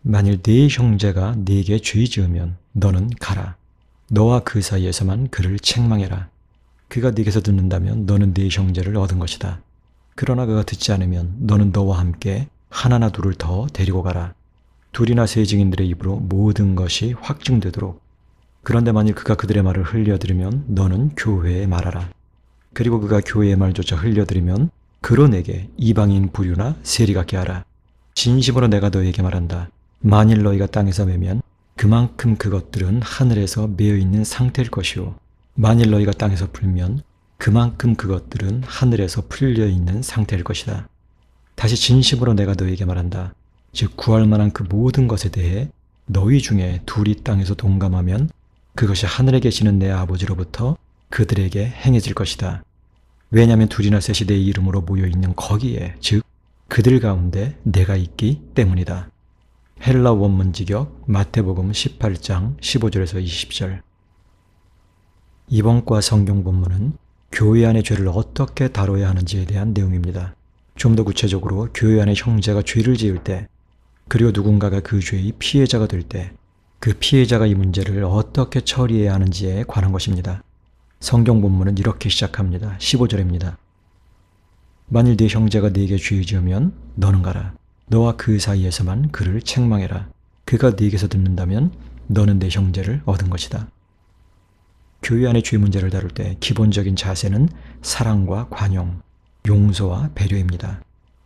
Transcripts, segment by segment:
만일 네 형제가 네게 죄 지으면 너는 가라. 너와 그 사이에서만 그를 책망해라. 그가 네게서 듣는다면 너는 네 형제를 얻은 것이다. 그러나 그가 듣지 않으면 너는 너와 함께 하나나 둘을 더 데리고 가라. 둘이나 세 증인들의 입으로 모든 것이 확증되도록. 그런데 만일 그가 그들의 말을 흘려들으면 너는 교회에 말하라. 그리고 그가 교회의 말조차 흘려들으면 그로 내게 이방인 부류나 세리 같게 하라. 진심으로 내가 너에게 말한다. 만일 너희가 땅에서 매면 그만큼 그것들은 하늘에서 매여 있는 상태일 것이요. 만일 너희가 땅에서 풀면 그만큼 그것들은 하늘에서 풀려 있는 상태일 것이다. 다시 진심으로 내가 너희에게 말한다. 즉 구할 만한 그 모든 것에 대해 너희 중에 둘이 땅에서 동감하면 그것이 하늘에 계시는 내 아버지로부터 그들에게 행해질 것이다. 왜냐하면 둘이나 셋이 내 이름으로 모여있는 거기에, 즉 그들 가운데 내가 있기 때문이다. 헬라 원문지격 마태복음 18장 15절에서 20절. 이번 과 성경 본문은 교회 안의 죄를 어떻게 다뤄야 하는지에 대한 내용입니다. 좀 더 구체적으로 교회 안의 형제가 죄를 지을 때, 그리고 누군가가 그 죄의 피해자가 될 때, 그 피해자가 이 문제를 어떻게 처리해야 하는지에 관한 것입니다. 성경 본문은 이렇게 시작합니다. 15절입니다. 만일 네 형제가 네게 죄 지으면 너는 가라. 너와 그 사이에서만 그를 책망해라. 그가 네게서 듣는다면 너는 내 형제를 얻은 것이다. 교회 안의 죄 문제를 다룰 때 기본적인 자세는 사랑과 관용, 용서와 배려입니다.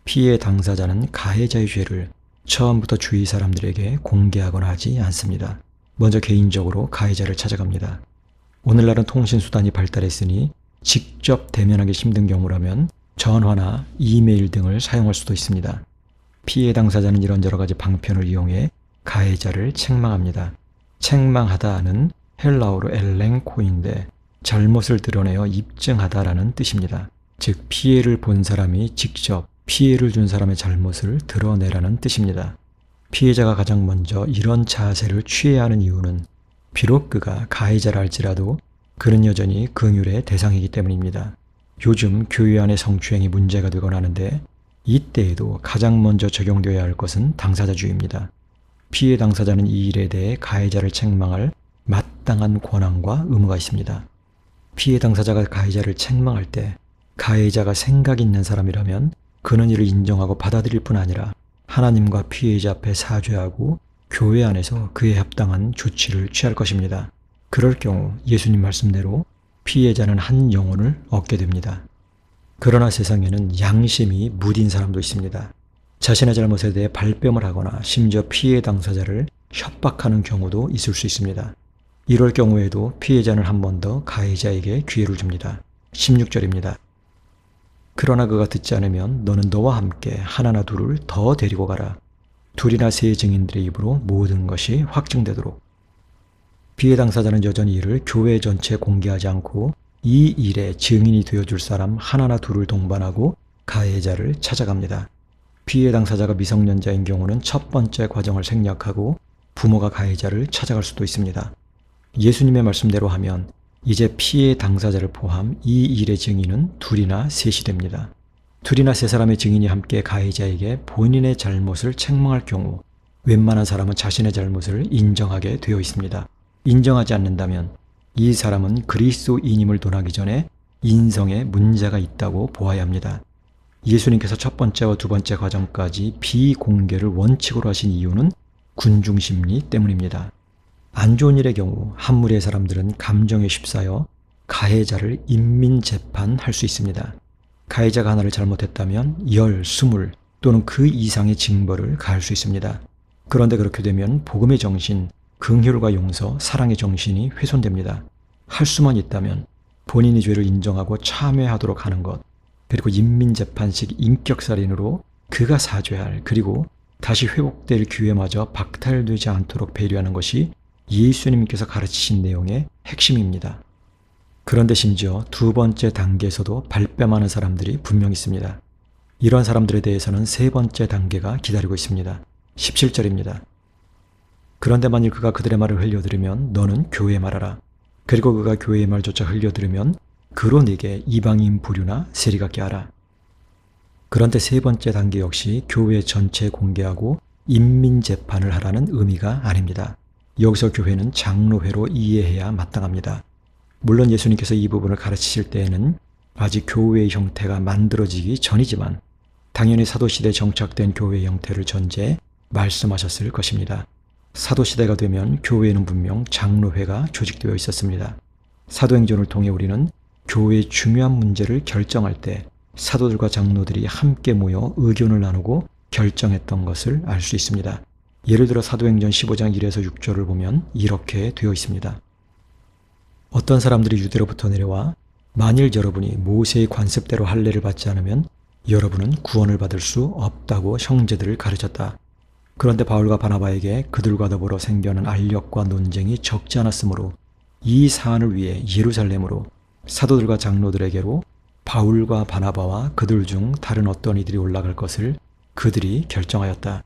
피해 당사자는 가해자의 죄를 처음부터 주위 사람들에게 공개하거나 하지 않습니다. 먼저 개인적으로 가해자를 찾아갑니다. 오늘날은 통신수단이 발달했으니 직접 대면하기 힘든 경우라면 전화나 이메일 등을 사용할 수도 있습니다. 피해 당사자는 이런 여러 가지 방편을 이용해 가해자를 책망합니다. 책망하다는 헬라어로 엘랭코인데 잘못을 드러내어 입증하다라는 뜻입니다. 즉 피해를 본 사람이 직접 피해를 준 사람의 잘못을 드러내라는 뜻입니다. 피해자가 가장 먼저 이런 자세를 취해야 하는 이유는 비록 그가 가해자라 할지라도 그는 여전히 긍휼의 대상이기 때문입니다. 요즘 교회 안의 성추행이 문제가 되곤 하는데 이때에도 가장 먼저 적용되어야 할 것은 당사자주의입니다. 피해 당사자는 이 일에 대해 가해자를 책망할 마땅한 권한과 의무가 있습니다. 피해 당사자가 가해자를 책망할 때 가해자가 생각 있는 사람이라면 그는 이를 인정하고 받아들일 뿐 아니라 하나님과 피해자 앞에 사죄하고 교회 안에서 그에 합당한 조치를 취할 것입니다. 그럴 경우 예수님 말씀대로 피해자는 한 영혼을 얻게 됩니다. 그러나 세상에는 양심이 무딘 사람도 있습니다. 자신의 잘못에 대해 발뺌을 하거나 심지어 피해 당사자를 협박하는 경우도 있을 수 있습니다. 이럴 경우에도 피해자는 한 번 더 가해자에게 기회를 줍니다. 16절입니다. 그러나 그가 듣지 않으면 너는 너와 함께 하나나 둘을 더 데리고 가라. 둘이나 세 증인들의 입으로 모든 것이 확증되도록. 피해 당사자는 여전히 이를 교회 전체에 공개하지 않고 이 일에 증인이 되어줄 사람 하나나 둘을 동반하고 가해자를 찾아갑니다. 피해 당사자가 미성년자인 경우는 첫 번째 과정을 생략하고 부모가 가해자를 찾아갈 수도 있습니다. 예수님의 말씀대로 하면 이제 피해 당사자를 포함 이 일의 증인은 둘이나 셋이 됩니다. 둘이나 세 사람의 증인이 함께 가해자에게 본인의 잘못을 책망할 경우 웬만한 사람은 자신의 잘못을 인정하게 되어 있습니다. 인정하지 않는다면 이 사람은 그리스도인임을 논하기 전에 인성에 문제가 있다고 보아야 합니다. 예수님께서 첫 번째와 두 번째 과정까지 비공개를 원칙으로 하신 이유는 군중심리 때문입니다. 안 좋은 일의 경우 한 무리의 사람들은 감정에 휩싸여 가해자를 인민재판할 수 있습니다. 가해자가 하나를 잘못했다면 10, 20 또는 그 이상의 징벌을 가할 수 있습니다. 그런데 그렇게 되면 복음의 정신, 긍휼과 용서, 사랑의 정신이 훼손됩니다. 할 수만 있다면 본인이 죄를 인정하고 참회하도록 하는 것, 그리고 인민재판식 인격살인으로 그가 사죄할, 그리고 다시 회복될 기회마저 박탈되지 않도록 배려하는 것이 예수님께서 가르치신 내용의 핵심입니다. 그런데 심지어 두 번째 단계에서도 발뺌하는 사람들이 분명 있습니다. 이런 사람들에 대해서는 세 번째 단계가 기다리고 있습니다. 17절입니다. 그런데 만일 그가 그들의 말을 흘려들으면 너는 교회에 말하라. 그리고 그가 교회의 말조차 흘려들으면 그로 네게 이방인 부류나 세리 같게 하라. 그런데 세 번째 단계 역시 교회 전체에 공개하고 인민재판을 하라는 의미가 아닙니다. 여기서 교회는 장로회로 이해해야 마땅합니다. 물론 예수님께서 이 부분을 가르치실 때에는 아직 교회의 형태가 만들어지기 전이지만 당연히 사도시대에 정착된 교회의 형태를 전제해 말씀하셨을 것입니다. 사도시대가 되면 교회에는 분명 장로회가 조직되어 있었습니다. 사도행전을 통해 우리는 교회의 중요한 문제를 결정할 때 사도들과 장로들이 함께 모여 의견을 나누고 결정했던 것을 알 수 있습니다. 예를 들어 사도행전 15장 1에서 6절을 보면 이렇게 되어 있습니다. 어떤 사람들이 유대로부터 내려와 만일 여러분이 모세의 관습대로 할례를 받지 않으면 여러분은 구원을 받을 수 없다고 형제들을 가르쳤다. 그런데 바울과 바나바에게 그들과 더불어 생겨난 알력과 논쟁이 적지 않았으므로 이 사안을 위해 예루살렘으로 사도들과 장로들에게로 바울과 바나바와 그들 중 다른 어떤 이들이 올라갈 것을 그들이 결정하였다.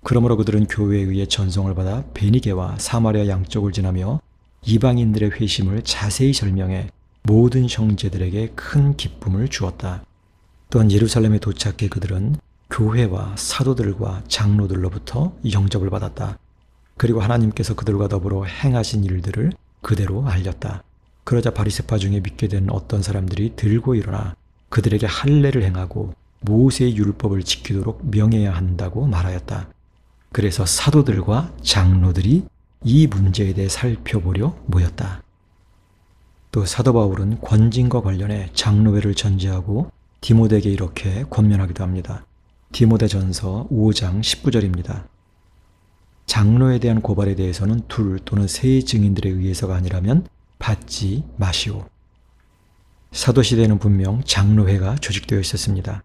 그러므로 그들은 교회에 의해 전송을 받아 베니게와 사마리아 양쪽을 지나며 이방인들의 회심을 자세히 설명해 모든 형제들에게 큰 기쁨을 주었다. 또한 예루살렘에 도착해 그들은 교회와 사도들과 장로들로부터 영접을 받았다. 그리고 하나님께서 그들과 더불어 행하신 일들을 그대로 알렸다. 그러자 바리새파 중에 믿게 된 어떤 사람들이 들고 일어나 그들에게 할례를 행하고 모세의 율법을 지키도록 명해야 한다고 말하였다. 그래서 사도들과 장로들이 이 문제에 대해 살펴보려 모였다. 또 사도 바울은 권징과 관련해 장로회를 전제하고 디모데에게 이렇게 권면하기도 합니다. 디모데전서 5장 19절입니다. 장로에 대한 고발에 대해서는 둘 또는 세 증인들에 의해서가 아니라면 받지 마시오. 사도시대에는 분명 장로회가 조직되어 있었습니다.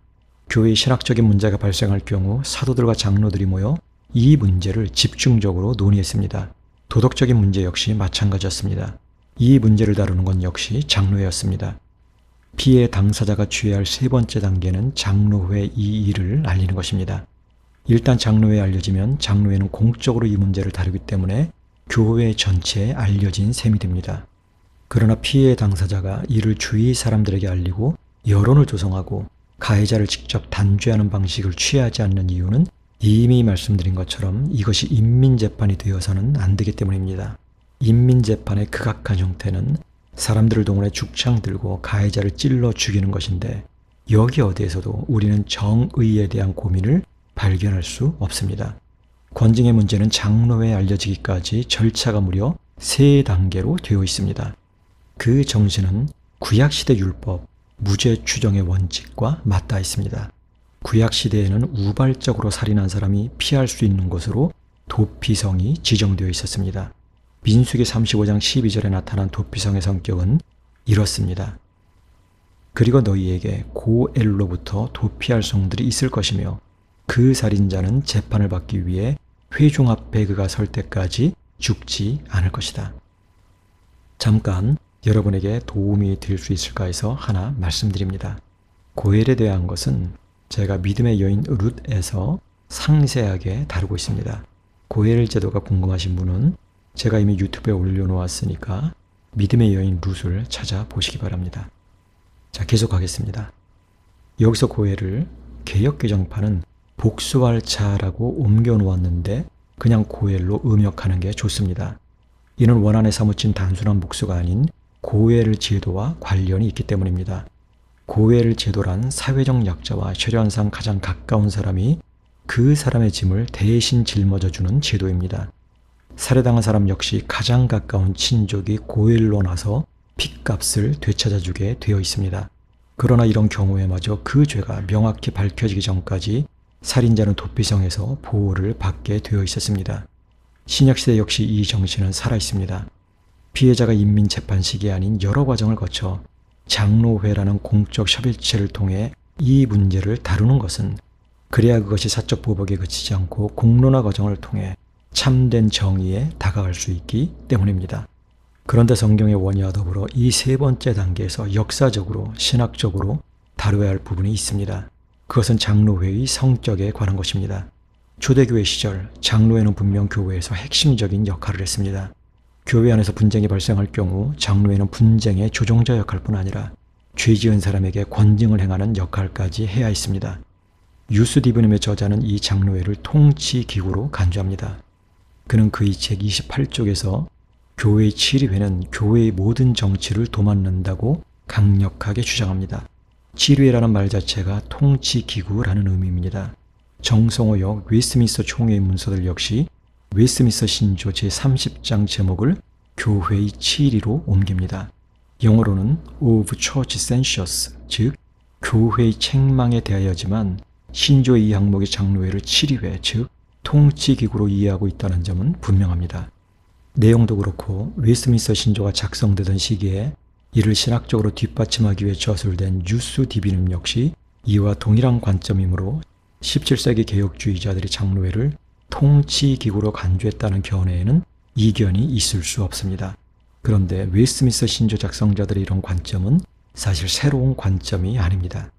교회의 신학적인 문제가 발생할 경우 사도들과 장로들이 모여 이 문제를 집중적으로 논의했습니다. 도덕적인 문제 역시 마찬가지였습니다. 이 문제를 다루는 건 역시 장로회였습니다. 피해 당사자가 취해야 할 세 번째 단계는 장로회 이 일을 알리는 것입니다. 일단 장로회에 알려지면 장로회는 공적으로 이 문제를 다루기 때문에 교회 전체에 알려진 셈이 됩니다. 그러나 피해 당사자가 이를 주위 사람들에게 알리고 여론을 조성하고 가해자를 직접 단죄하는 방식을 취하지 않는 이유는 이미 말씀드린 것처럼 이것이 인민재판이 되어서는 안 되기 때문입니다. 인민재판의 극악한 형태는 사람들을 동원해 죽창 들고 가해자를 찔러 죽이는 것인데 여기 어디에서도 우리는 정의에 대한 고민을 발견할 수 없습니다. 권징의 문제는 장로회에 알려지기까지 절차가 무려 3단계로 되어 있습니다. 그 정신은 구약시대 율법, 무죄 추정의 원칙과 맞닿아 있습니다. 구약시대에는 우발적으로 살인한 사람이 피할 수 있는 곳으로 도피성이 지정되어 있었습니다. 민수기 35장 12절에 나타난 도피성의 성격은 이렇습니다. 그리고 너희에게 고엘로부터 도피할 성들이 있을 것이며 그 살인자는 재판을 받기 위해 회중 앞에 그가 설 때까지 죽지 않을 것이다. 잠깐 여러분에게 도움이 될 수 있을까 해서 하나 말씀드립니다. 고엘에 대한 것은 제가 믿음의 여인 룻에서 상세하게 다루고 있습니다. 고엘 제도가 궁금하신 분은 제가 이미 유튜브에 올려놓았으니까 믿음의 여인 룻을 찾아보시기 바랍니다. 자, 계속하겠습니다. 여기서 고엘을 개역개정판은 복수할 자라고 옮겨놓았는데 그냥 고엘로 음역하는 게 좋습니다. 이는 원한에 사무친 단순한 복수가 아닌 고엘 제도와 관련이 있기 때문입니다. 고엘 제도란 사회적 약자와 혈연상 가장 가까운 사람이 그 사람의 짐을 대신 짊어져주는 제도입니다. 살해당한 사람 역시 가장 가까운 친족이 고엘로 나서 핏값을 되찾아주게 되어 있습니다. 그러나 이런 경우에마저 그 죄가 명확히 밝혀지기 전까지 살인자는 도피성에서 보호를 받게 되어 있었습니다. 신약시대 역시 이 정신은 살아있습니다. 피해자가 인민재판 시기에 아닌 여러 과정을 거쳐 장로회라는 공적 협의체를 통해 이 문제를 다루는 것은 그래야 그것이 사적 보복에 그치지 않고 공론화 과정을 통해 참된 정의에 다가갈 수 있기 때문입니다. 그런데 성경의 원의와 더불어 이 세 번째 단계에서 역사적으로 신학적으로 다루어야 할 부분이 있습니다. 그것은 장로회의 성격에 관한 것입니다. 초대교회 시절 장로회는 분명 교회에서 핵심적인 역할을 했습니다. 교회 안에서 분쟁이 발생할 경우 장로회는 분쟁의 조정자 역할뿐 아니라 죄 지은 사람에게 권징을 행하는 역할까지 해야 했습니다. 유스디브님의 저자는 이 장로회를 통치기구로 간주합니다. 그는 그의 책 28쪽에서 교회의 치리회는 교회의 모든 정치를 도맡는다고 강력하게 주장합니다. 치리회라는 말 자체가 통치기구라는 의미입니다. 정성호역 웨스트민스터 총회의 문서들 역시 웨스트민스터 신조 제30장 제목을 교회의 치리로 옮깁니다. 영어로는 of church census, 즉 교회의 책망에 대하여지만 신조의 이 항목의 장로회를 치리회, 즉 통치기구로 이해하고 있다는 점은 분명합니다. 내용도 그렇고 웨스트민스터 신조가 작성되던 시기에 이를 신학적으로 뒷받침하기 위해 저술된 유스디비눔 역시 이와 동일한 관점이므로 17세기 개혁주의자들이 장로회를 통치기구로 간주했다는 견해에는 이견이 있을 수 없습니다. 그런데 웨스트민스터 신조 작성자들의 이런 관점은 사실 새로운 관점이 아닙니다.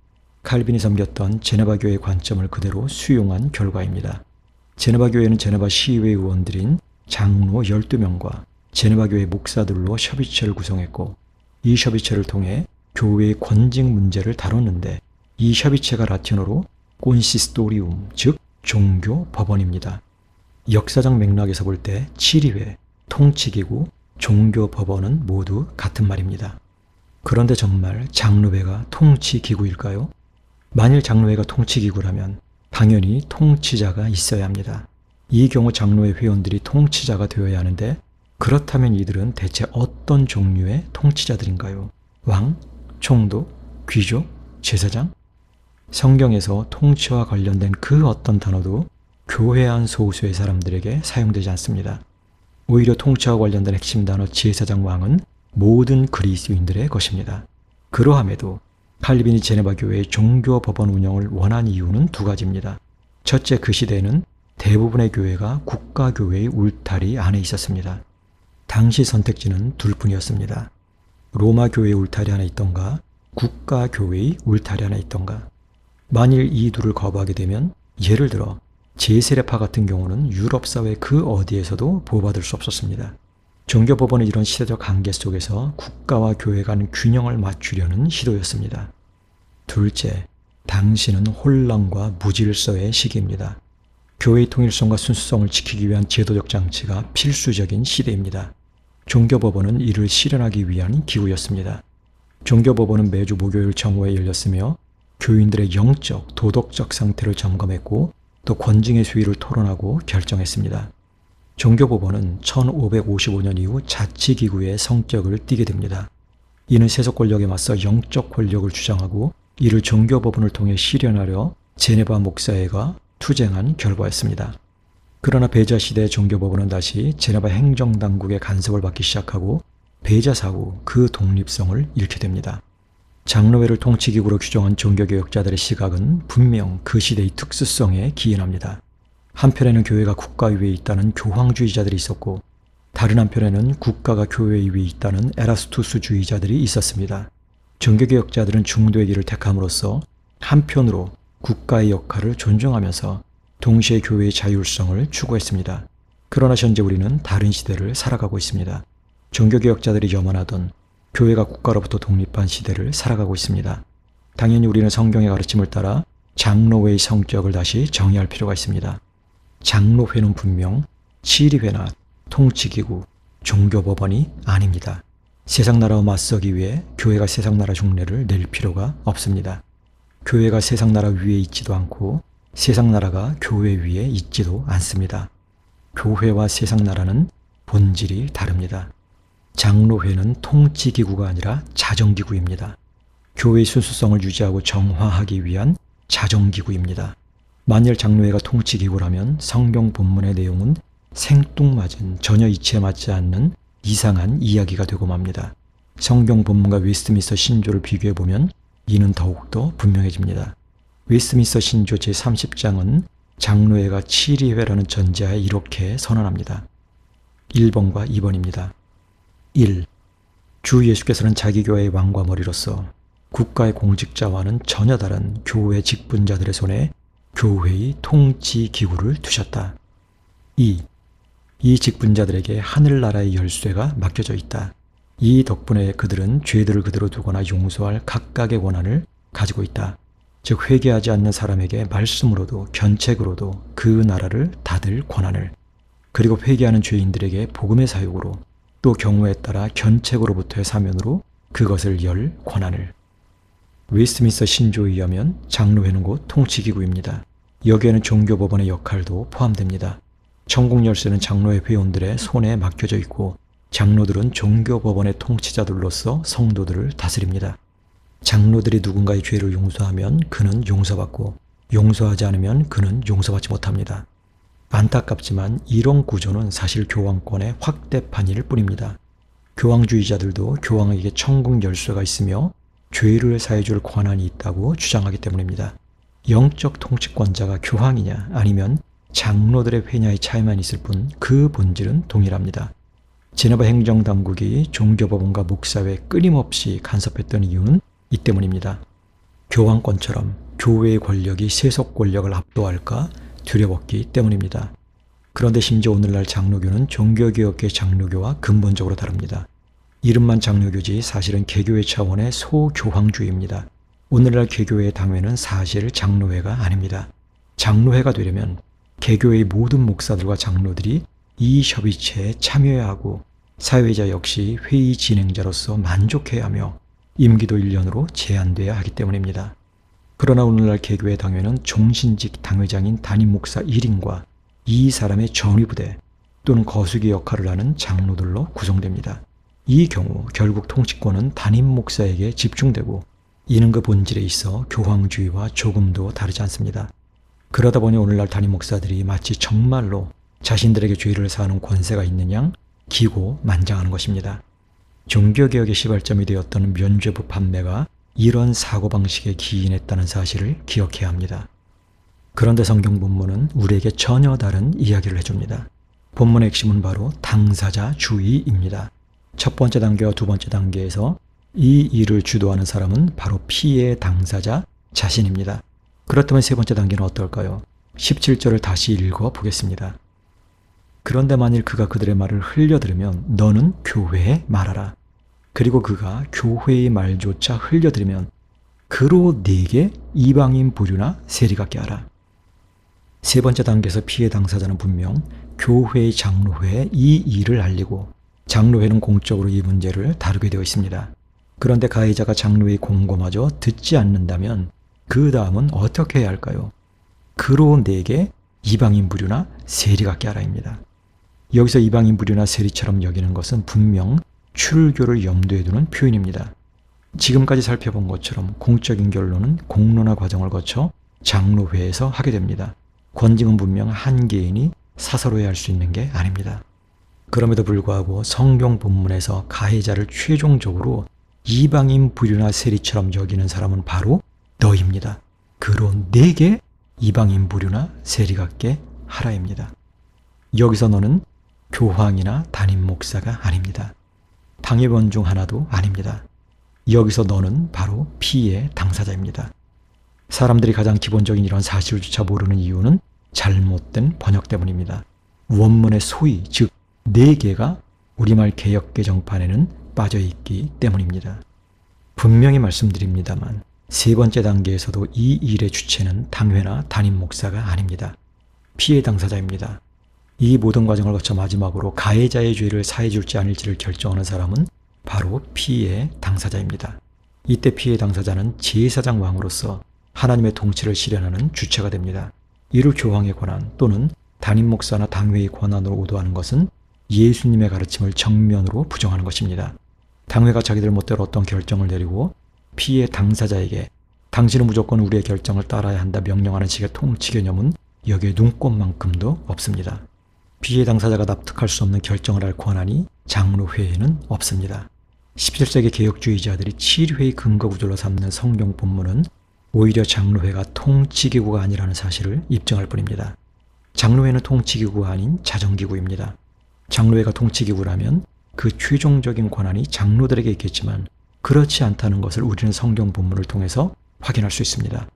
칼빈이 섬겼던 제네바 교회의 관점을 그대로 수용한 결과입니다. 제네바 교회는 제네바 시의회 의원들인 장로 12명과 제네바 교회 목사들로 협의체를 구성했고 이 협의체를 통해 교회의 권직 문제를 다뤘는데 이 협의체가 라틴어로 콘시스토리움, 즉 종교 법원입니다. 역사적 맥락에서 볼 때 치리회, 통치기구, 종교 법원은 모두 같은 말입니다. 그런데 정말 장로회가 통치기구일까요? 만일 장로회가 통치기구라면 당연히 통치자가 있어야 합니다. 이 경우 장로회 회원들이 통치자가 되어야 하는데 그렇다면 이들은 대체 어떤 종류의 통치자들인가요? 왕? 총독? 귀족? 제사장? 성경에서 통치와 관련된 그 어떤 단어도 교회 안 소수의 사람들에게 사용되지 않습니다. 오히려 통치와 관련된 핵심 단어 제사장 왕은 모든 그리스도인들의 것입니다. 그러함에도 칼빈이 제네바 교회의 종교 법원 운영을 원한 이유는 두 가지입니다. 첫째, 그 시대에는 대부분의 교회가 국가교회의 울타리 안에 있었습니다. 당시 선택지는 둘뿐이었습니다. 로마 교회의 울타리 안에 있던가 국가교회의 울타리 안에 있던가. 만일 이 둘을 거부하게 되면 예를 들어 제세례파 같은 경우는 유럽 사회 그 어디에서도 보호받을 수 없었습니다. 종교법원은 이런 시대적 한계 속에서 국가와 교회 간 균형을 맞추려는 시도였습니다. 둘째, 당시는 혼란과 무질서의 시기입니다. 교회의 통일성과 순수성을 지키기 위한 제도적 장치가 필수적인 시대입니다. 종교법원은 이를 실현하기 위한 기구였습니다. 종교법원은 매주 목요일 정오에 열렸으며 교인들의 영적, 도덕적 상태를 점검했고 또 권징의 수위를 토론하고 결정했습니다. 종교법원은 1555년 이후 자치기구의 성격을 띠게 됩니다. 이는 세속 권력에 맞서 영적 권력을 주장하고 이를 종교법원을 통해 실현하려 제네바 목사회가 투쟁한 결과였습니다. 그러나 배자 시대의 종교법원은 다시 제네바 행정당국의 간섭을 받기 시작하고 배자 사후 그 독립성을 잃게 됩니다. 장로회를 통치기구로 규정한 종교개혁자들의 시각은 분명 그 시대의 특수성에 기인합니다. 한편에는 교회가 국가 위에 있다는 교황주의자들이 있었고 다른 한편에는 국가가 교회 위에 있다는 에라스투스주의자들이 있었습니다. 종교개혁자들은 중도의 길을 택함으로써 한편으로 국가의 역할을 존중하면서 동시에 교회의 자율성을 추구했습니다. 그러나 현재 우리는 다른 시대를 살아가고 있습니다. 종교개혁자들이 염원하던 교회가 국가로부터 독립한 시대를 살아가고 있습니다. 당연히 우리는 성경의 가르침을 따라 장로회의 성격을 다시 정의할 필요가 있습니다. 장로회는 분명 치리회나 통치기구, 종교법원이 아닙니다. 세상나라와 맞서기 위해 교회가 세상나라 흉내를 낼 필요가 없습니다. 교회가 세상나라 위에 있지도 않고 세상나라가 교회 위에 있지도 않습니다. 교회와 세상나라는 본질이 다릅니다. 장로회는 통치기구가 아니라 자정기구입니다. 교회의 순수성을 유지하고 정화하기 위한 자정기구입니다. 만일 장로회가 통치기구라면 성경 본문의 내용은 생뚱맞은 전혀 이치에 맞지 않는 이상한 이야기가 되고 맙니다. 성경 본문과 웨스트민스터 신조를 비교해보면 이는 더욱더 분명해집니다. 웨스트민스터 신조 제30장은 장로회가 치리회라는 전제하에 이렇게 선언합니다. 1번과 2번입니다. 1. 주 예수께서는 자기 교회의 왕과 머리로서 국가의 공직자와는 전혀 다른 교회 직분자들의 손에 교회의 통치기구를 두셨다. 2. 이 직분자들에게 하늘나라의 열쇠가 맡겨져 있다. 이 덕분에 그들은 죄들을 그대로 두거나 용서할 각각의 권한을 가지고 있다. 즉 회개하지 않는 사람에게 말씀으로도 견책으로도 그 나라를 닫을 권한을, 그리고 회개하는 죄인들에게 복음의 사역으로 또 경우에 따라 견책으로부터의 사면으로 그것을 열 권한을. 웨스트민스터 신조에 의하면 장로회는 곧 통치기구입니다. 여기에는 종교법원의 역할도 포함됩니다. 천국 열쇠는 장로회 회원들의 손에 맡겨져 있고 장로들은 종교법원의 통치자들로서 성도들을 다스립니다. 장로들이 누군가의 죄를 용서하면 그는 용서받고 용서하지 않으면 그는 용서받지 못합니다. 안타깝지만 이런 구조는 사실 교황권의 확대판일 뿐입니다. 교황주의자들도 교황에게 천국 열쇠가 있으며 죄를 사해줄 권한이 있다고 주장하기 때문입니다. 영적 통치권자가 교황이냐 아니면 장로들의 회냐의 차이만 있을 뿐 그 본질은 동일합니다. 제네바 행정당국이 종교법원과 목사회에 끊임없이 간섭했던 이유는 이 때문입니다. 교황권처럼 교회의 권력이 세속 권력을 압도할까 두려웠기 때문입니다. 그런데 심지어 오늘날 장로교는 종교개혁의 장로교와 근본적으로 다릅니다. 이름만 장로교지 사실은 개교회 차원의 소교황주의입니다. 오늘날 개교회의 당회는 사실 장로회가 아닙니다. 장로회가 되려면 개교회의 모든 목사들과 장로들이 이 협의체에 참여해야 하고 사회자 역시 회의 진행자로서 만족해야 하며 임기도 1년으로 제한돼야 하기 때문입니다. 그러나 오늘날 개교회 당회는 종신직 당회장인 담임 목사 1인과 이 사람의 전위부대 또는 거수기 역할을 하는 장로들로 구성됩니다. 이 경우 결국 통치권은 담임 목사에게 집중되고 이는 그 본질에 있어 교황주의와 조금도 다르지 않습니다. 그러다 보니 오늘날 담임 목사들이 마치 정말로 자신들에게 죄를 사하는 권세가 있는 양 기고만장하는 것입니다. 종교개혁의 시발점이 되었던 면죄부 판매가 이런 사고방식에 기인했다는 사실을 기억해야 합니다. 그런데 성경 본문은 우리에게 전혀 다른 이야기를 해줍니다. 본문의 핵심은 바로 당사자주의입니다. 첫 번째 단계와 두 번째 단계에서 이 일을 주도하는 사람은 바로 피해의 당사자 자신입니다. 그렇다면 세 번째 단계는 어떨까요? 17절을 다시 읽어보겠습니다. 그런데 만일 그가 그들의 말을 흘려들으면 너는 교회에 말하라. 그리고 그가 교회의 말조차 흘려들으면 그로 네게 이방인 부류나 세리같게 하라. 세 번째 단계에서 피해 당사자는 분명 교회의 장로회에 이 일을 알리고 장로회는 공적으로 이 문제를 다루게 되어 있습니다. 그런데 가해자가 장로회의 공고마저 듣지 않는다면 그 다음은 어떻게 해야 할까요? 그로 네게 이방인 부류나 세리같게 하라입니다. 여기서 이방인 부류나 세리처럼 여기는 것은 분명 출교를 염두에 두는 표현입니다. 지금까지 살펴본 것처럼 공적인 결론은 공론화 과정을 거쳐 장로회에서 하게 됩니다. 권징은 분명 한 개인이 사사로이 할 수 있는 게 아닙니다. 그럼에도 불구하고 성경 본문에서 가해자를 최종적으로 이방인 부류나 세리처럼 여기는 사람은 바로 너입니다. 그로 네게 이방인 부류나 세리 같게 하라입니다. 여기서 너는 교황이나 담임 목사가 아닙니다. 당회원 중 하나도 아닙니다. 여기서 너는 바로 피해 당사자입니다. 사람들이 가장 기본적인 이런 사실조차 모르는 이유는 잘못된 번역 때문입니다. 원문의 소위 즉 네 개가 우리말 개역개정판에는 빠져있기 때문입니다. 분명히 말씀드립니다만 세 번째 단계에서도 이 일의 주체는 당회나 담임 목사가 아닙니다. 피해 당사자입니다. 이 모든 과정을 거쳐 마지막으로 가해자의 죄를 사해줄지 아닐지를 결정하는 사람은 바로 피해 당사자입니다. 이때 피해 당사자는 제사장 왕으로서 하나님의 통치를 실현하는 주체가 됩니다. 이를 교황의 권한 또는 담임 목사나 당회의 권한으로 오도하는 것은 예수님의 가르침을 정면으로 부정하는 것입니다. 당회가 자기들 멋대로 어떤 결정을 내리고 피해 당사자에게 당신은 무조건 우리의 결정을 따라야 한다 명령하는 식의 통치 개념은 여기에 눈꼽만큼도 없습니다. 피해 당사자가 납득할 수 없는 결정을 할 권한이 장로회에는 없습니다. 17세기 개혁주의자들이 7회의 근거 구절로 삼는 성경 본문은 오히려 장로회가 통치기구가 아니라는 사실을 입증할 뿐입니다. 장로회는 통치기구가 아닌 자정기구입니다. 장로회가 통치기구라면 그 최종적인 권한이 장로들에게 있겠지만 그렇지 않다는 것을 우리는 성경 본문을 통해서 확인할 수 있습니다.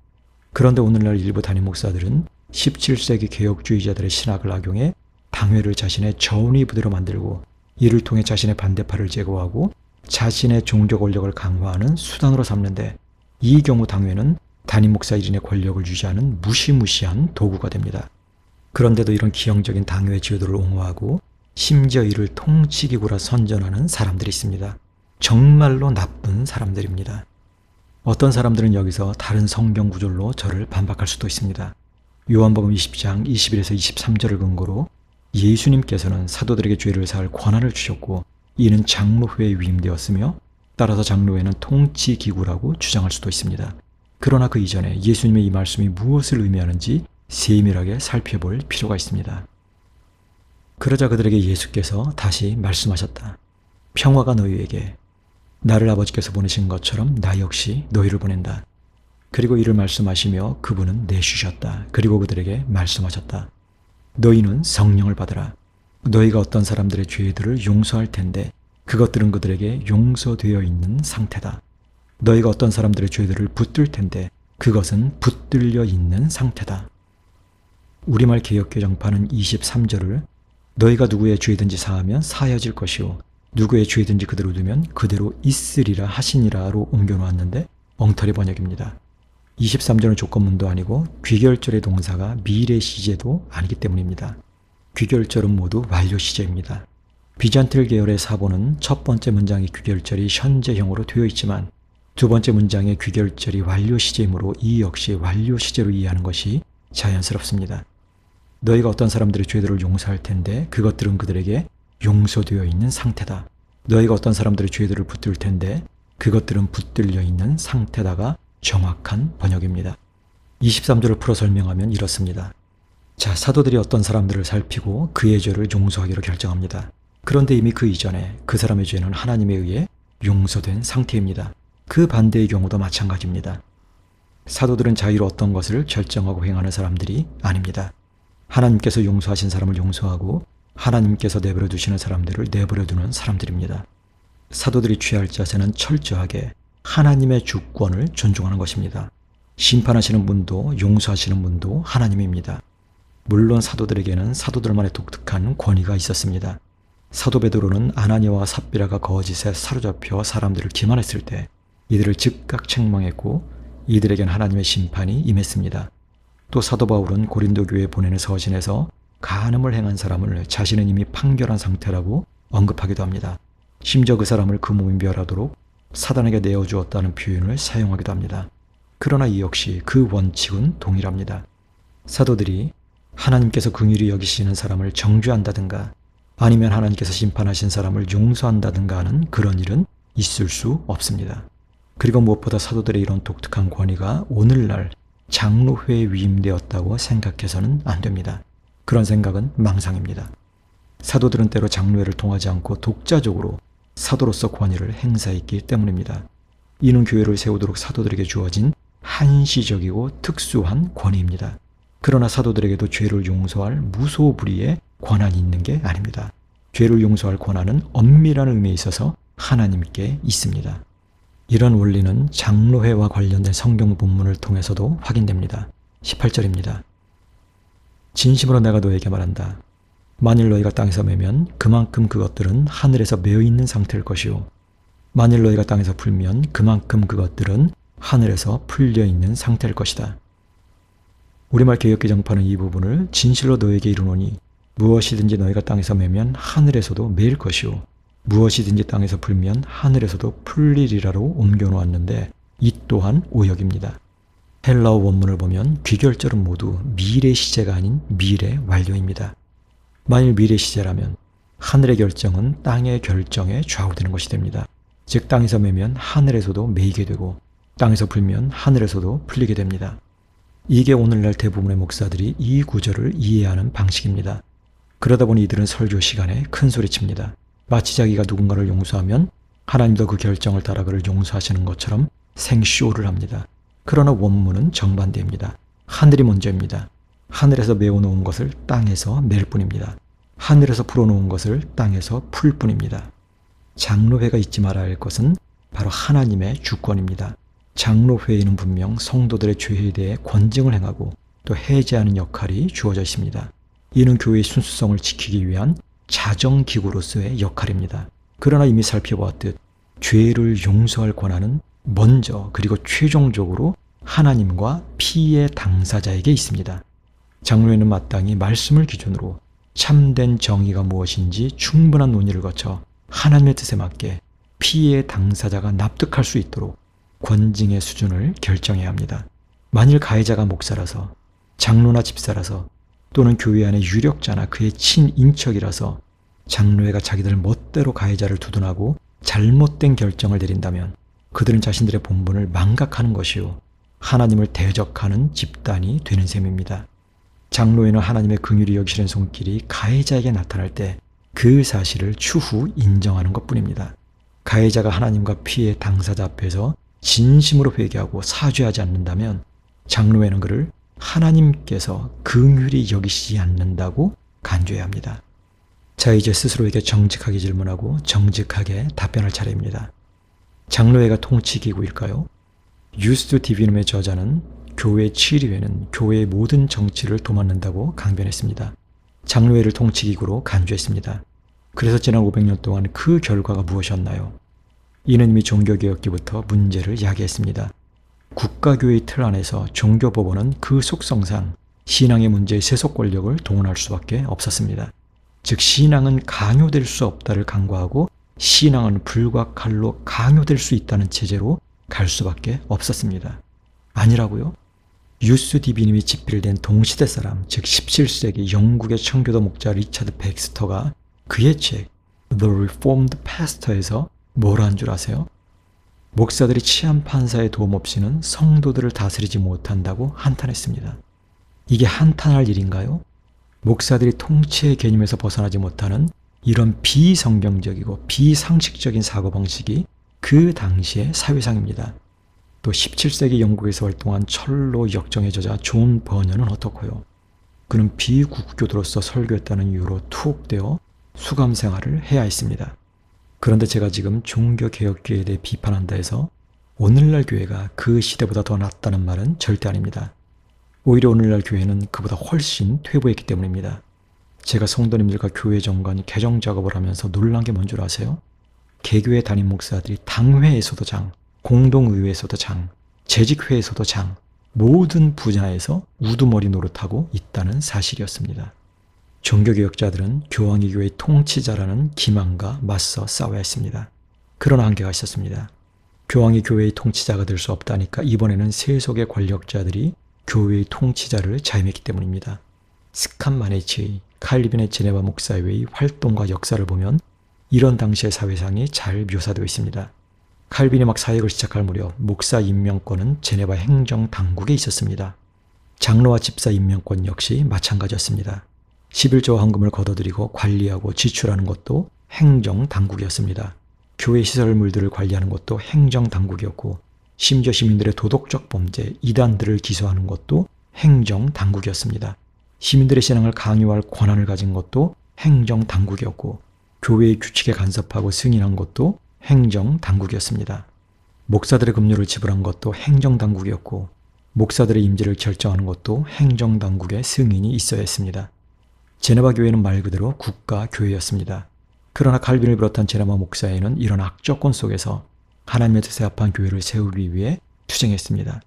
그런데 오늘날 일부 담임 목사들은 17세기 개혁주의자들의 신학을 악용해 당회를 자신의 전위 부대로 만들고 이를 통해 자신의 반대파를 제거하고 자신의 종교 권력을 강화하는 수단으로 삼는데 이 경우 당회는 담임 목사 1인의 권력을 유지하는 무시무시한 도구가 됩니다. 그런데도 이런 기형적인 당회 제도를 옹호하고 심지어 이를 통치기구라 선전하는 사람들이 있습니다. 정말로 나쁜 사람들입니다. 어떤 사람들은 여기서 다른 성경 구절로 저를 반박할 수도 있습니다. 요한복음 20장 21에서 23절을 근거로 예수님께서는 사도들에게 죄를 사할 권한을 주셨고 이는 장로회에 위임되었으며 따라서 장로회는 통치기구라고 주장할 수도 있습니다. 그러나 그 이전에 예수님의 이 말씀이 무엇을 의미하는지 세밀하게 살펴볼 필요가 있습니다. 그러자 그들에게 예수께서 다시 말씀하셨다. 평화가 너희에게. 나를 아버지께서 보내신 것처럼 나 역시 너희를 보낸다. 그리고 이를 말씀하시며 그분은 내쉬셨다. 그리고 그들에게 말씀하셨다. 너희는 성령을 받으라. 너희가 어떤 사람들의 죄들을 용서할 텐데 그것들은 그들에게 용서되어 있는 상태다. 너희가 어떤 사람들의 죄들을 붙들 텐데 그것은 붙들려 있는 상태다. 우리말 개역개정판은 23절을 너희가 누구의 죄든지 사하면 사하여질 것이요 누구의 죄든지 그대로 두면 그대로 있으리라 하시니라로 옮겨놓았는데 엉터리 번역입니다. 23절은 조건문도 아니고 귀결절의 동사가 미래 시제도 아니기 때문입니다. 귀결절은 모두 완료 시제입니다. 비잔틀 계열의 사본은 첫 번째 문장의 귀결절이 현재형으로 되어 있지만 두 번째 문장의 귀결절이 완료 시제이므로 이 역시 완료 시제로 이해하는 것이 자연스럽습니다. 너희가 어떤 사람들의 죄들을 용서할 텐데 그것들은 그들에게 용서되어 있는 상태다. 너희가 어떤 사람들의 죄들을 붙들 텐데 그것들은 붙들려 있는 상태다가 정확한 번역입니다. 23절을 풀어 설명하면 이렇습니다. 자, 사도들이 어떤 사람들을 살피고 그의 죄를 용서하기로 결정합니다. 그런데 이미 그 이전에 그 사람의 죄는 하나님에 의해 용서된 상태입니다. 그 반대의 경우도 마찬가지입니다. 사도들은 자유로 어떤 것을 결정하고 행하는 사람들이 아닙니다. 하나님께서 용서하신 사람을 용서하고 하나님께서 내버려 두시는 사람들을 내버려 두는 사람들입니다. 사도들이 취할 자세는 철저하게 하나님의 주권을 존중하는 것입니다. 심판하시는 분도 용서하시는 분도 하나님입니다. 물론 사도들에게는 사도들만의 독특한 권위가 있었습니다. 사도 베드로는 아나니아와 삽비라가 거짓에 사로잡혀 사람들을 기만했을 때 이들을 즉각 책망했고 이들에겐 하나님의 심판이 임했습니다. 또 사도 바울은 고린도 교회에 보내는 서신에서 간음을 행한 사람을 자신은 이미 판결한 상태라고 언급하기도 합니다. 심지어 그 사람을 그 몸이 멸하도록 사단에게 내어주었다는 표현을 사용하기도 합니다. 그러나 이 역시 그 원칙은 동일합니다. 사도들이 하나님께서 긍휼히 여기시는 사람을 정죄한다든가 아니면 하나님께서 심판하신 사람을 용서한다든가 하는 그런 일은 있을 수 없습니다. 그리고 무엇보다 사도들의 이런 독특한 권위가 오늘날 장로회에 위임되었다고 생각해서는 안 됩니다. 그런 생각은 망상입니다. 사도들은 때로 장로회를 통하지 않고 독자적으로 사도로서 권위를 행사했기 때문입니다. 이는 교회를 세우도록 사도들에게 주어진 한시적이고 특수한 권위입니다. 그러나 사도들에게도 죄를 용서할 무소불위의 권한이 있는 게 아닙니다. 죄를 용서할 권한은 엄밀한 의미에 있어서 하나님께 있습니다. 이런 원리는 장로회와 관련된 성경 본문을 통해서도 확인됩니다. 18절입니다. 진심으로 내가 너에게 말한다. 만일 너희가 땅에서 매면 그만큼 그것들은 하늘에서 매어 있는 상태일 것이요. 만일 너희가 땅에서 풀면 그만큼 그것들은 하늘에서 풀려 있는 상태일 것이다. 우리말 개역개정판은 이 부분을 진실로 너에게 이르노니 무엇이든지 너희가 땅에서 매면 하늘에서도 매일 것이요. 무엇이든지 땅에서 풀면 하늘에서도 풀리리라로 옮겨놓았는데 이 또한 오역입니다. 헬라어 원문을 보면 귀결절은 모두 미래 시제가 아닌 미래 완료입니다. 만일 미래 시제라면 하늘의 결정은 땅의 결정에 좌우되는 것이 됩니다. 즉 땅에서 매면 하늘에서도 매이게 되고 땅에서 풀면 하늘에서도 풀리게 됩니다. 이게 오늘날 대부분의 목사들이 이 구절을 이해하는 방식입니다. 그러다 보니 이들은 설교 시간에 큰 소리칩니다. 마치 자기가 누군가를 용서하면 하나님도 그 결정을 따라 그를 용서하시는 것처럼 생쇼를 합니다. 그러나 원문은 정반대입니다. 하늘이 먼저입니다. 하늘에서 메어놓은 것을 땅에서 낼 뿐입니다. 하늘에서 풀어놓은 것을 땅에서 풀 뿐입니다. 장로회가 잊지 말아야 할 것은 바로 하나님의 주권입니다. 장로회에는 분명 성도들의 죄에 대해 권증을 행하고 또 해제하는 역할이 주어져 있습니다. 이는 교회의 순수성을 지키기 위한 자정기구로서의 역할입니다. 그러나 이미 살펴보았듯 죄를 용서할 권한은 먼저 그리고 최종적으로 하나님과 피해 당사자에게 있습니다. 장로회는 마땅히 말씀을 기준으로 참된 정의가 무엇인지 충분한 논의를 거쳐 하나님의 뜻에 맞게 피해 당사자가 납득할 수 있도록 권징의 수준을 결정해야 합니다. 만일 가해자가 목사라서, 장로나 집사라서, 또는 교회 안의 유력자나 그의 친인척이라서 장로회가 자기들 멋대로 가해자를 두둔하고 잘못된 결정을 내린다면 그들은 자신들의 본분을 망각하는 것이요 하나님을 대적하는 집단이 되는 셈입니다. 장로회는 하나님의 긍휼히 여기시는 손길이 가해자에게 나타날 때 그 사실을 추후 인정하는 것뿐입니다. 가해자가 하나님과 피해 당사자 앞에서 진심으로 회개하고 사죄하지 않는다면 장로회는 그를 하나님께서 긍휼히 여기시지 않는다고 간주해야 합니다. 자, 이제 스스로에게 정직하게 질문하고 정직하게 답변할 차례입니다. 장로회가 통치기구일까요? 유스트 디비눔의 저자는 교회 치리회는 교회의 모든 정치를 도맡는다고 강변했습니다. 장로회를 통치기구로 간주했습니다. 그래서 지난 500년 동안 그 결과가 무엇이었나요? 이는 이미 종교개혁기부터 문제를 야기했습니다. 국가교회의 틀 안에서 종교법원은 그 속성상 신앙의 문제의 세속 권력을 동원할 수밖에 없었습니다. 즉 신앙은 강요될 수 없다를 강구하고 신앙은 불과 칼로 강요될 수 있다는 체제로 갈 수밖에 없었습니다. 아니라고요? 유스 디비님이 집필된 동시대 사람, 즉 17세기 영국의 청교도 목자 리차드 백스터가 그의 책 The Reformed Pastor에서 뭐라 한 줄 아세요? 목사들이 치안 판사의 도움 없이는 성도들을 다스리지 못한다고 한탄했습니다. 이게 한탄할 일인가요? 목사들이 통치의 개념에서 벗어나지 못하는 이런 비성경적이고 비상식적인 사고방식이 그 당시의 사회상입니다. 또 17세기 영국에서 활동한 철로 역정의 저자 존 버녀는 어떻고요? 그는 비국교도로서 설교했다는 이유로 투옥되어 수감 생활을 해야 했습니다. 그런데 제가 지금 종교개혁교회에 대해 비판한다 해서 오늘날 교회가 그 시대보다 더 낫다는 말은 절대 아닙니다. 오히려 오늘날 교회는 그보다 훨씬 퇴보했기 때문입니다. 제가 성도님들과 교회 정관이 개정 작업을 하면서 놀란 게 뭔 줄 아세요? 개교회 담임 목사들이 당회에서도 장, 공동의회에서도 장, 재직회에서도 장, 모든 분야에서 우두머리 노릇하고 있다는 사실이었습니다. 종교개혁자들은 교황이 교회의 통치자라는 기만과 맞서 싸워야 했습니다. 그러나 한계가 있었습니다. 교황이 교회의 통치자가 될 수 없다니까 이번에는 세속의 권력자들이 교회의 통치자를 자임했기 때문입니다. 스칸마네치의 칼빈의 제네바 목사회의 활동과 역사를 보면 이런 당시의 사회상이 잘 묘사되어 있습니다. 칼빈이 막 사역을 시작할 무렵 목사 임명권은 제네바 행정당국에 있었습니다. 장로와 집사 임명권 역시 마찬가지였습니다. 11조와 헌금을 걷어들이고 관리하고 지출하는 것도 행정당국이었습니다. 교회 시설물들을 관리하는 것도 행정당국이었고 심지어 시민들의 도덕적 범죄, 이단들을 기소하는 것도 행정당국이었습니다. 시민들의 신앙을 강요할 권한을 가진 것도 행정당국이었고 교회의 규칙에 간섭하고 승인한 것도 행정당국이었습니다. 목사들의 급료를 지불한 것도 행정당국이었고 목사들의 임직을 결정하는 것도 행정당국의 승인이 있어야 했습니다. 제네바 교회는 말 그대로 국가교회였습니다. 그러나 칼빈을 비롯한 제네바 목사회는 이런 악조건 속에서 하나님의 뜻에 합한 교회를 세우기 위해 투쟁했습니다.